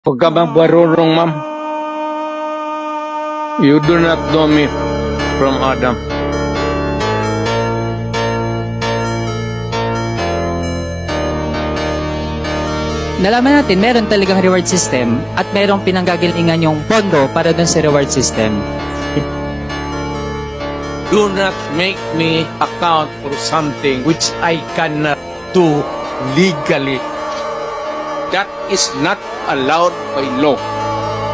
Pagka magbarurong, ma'am, you do not know me from Adam. Nalaman natin meron talagang reward system at merong pinanggagalingan yung pondo para dun sa reward system. Do not make me account for something which I cannot do legally. That is not allowed by law.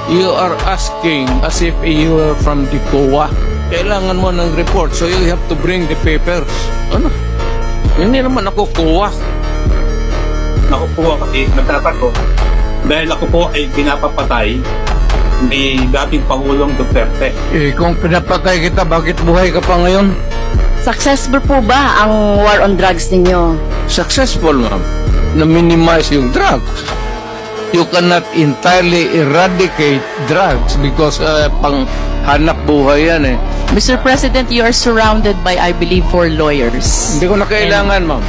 You are asking as if you are from the COA. Kailangan mo ng report, so you have to bring the papers. Ano? Hindi naman ako COA. Ako po kasi nagtatanong dahil ako po ay pinapapatay ni dating Pangulong Duterte. Kung pinapatay kita, bakit buhay ka pa ngayon? Successful po ba ang war on drugs ninyo? Successful, ma'am. Na-minimize yung drugs. You cannot entirely eradicate drugs because pang hanap buhay yan eh. Mr. President, you are surrounded by, I believe, 4 lawyers. Hindi ko na kailangan, ma'am.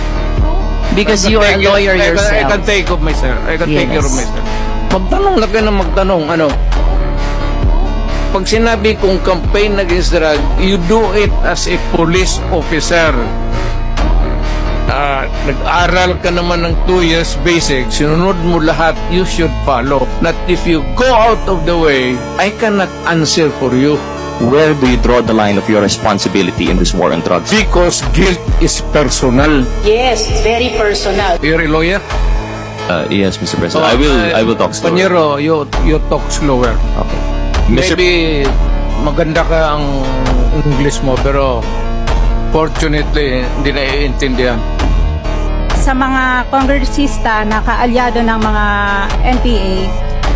Because you are a lawyer I yourself. can take of myself. I can take care of Yes. myself. Magtanong na kayo na magtanong. Ano? Pag sinabi kong campaign against drug, you do it as a police officer. Nag-aral ka naman ng 2 years basic, sinunod mo lahat, you should follow. Not if you go out of the way, I cannot answer for you. Where do you draw the line of your responsibility in this war on drugs? Because guilt is personal. Yes, very personal. You're a lawyer? Yes, Mr. President. I will talk slower. Panyero, you talk slower. Okay. Mr. Maybe maganda ka ang English mo, pero fortunately, hindi naiintindihan. Sa mga kongresista na kaalyado ng mga NPA,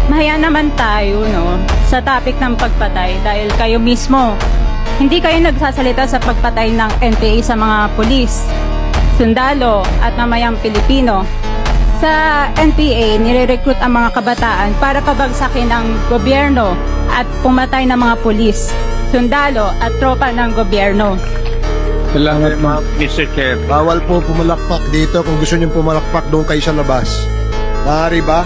mahiya naman tayo sa topic ng pagpatay dahil kayo mismo, hindi kayo nagsasalita sa pagpatay ng NPA sa mga pulis, sundalo at mamayang Pilipino. Sa NPA, nire-recruit ang mga kabataan para pabagsakin ang gobyerno at pumatay ng mga pulis, sundalo at tropa ng gobyerno. Salamat, ma'am. Mr. Chair. Bawal po pumalakpak dito. Kung gusto nyo pumalakpak, doon kayo sa labas. Maaari ba?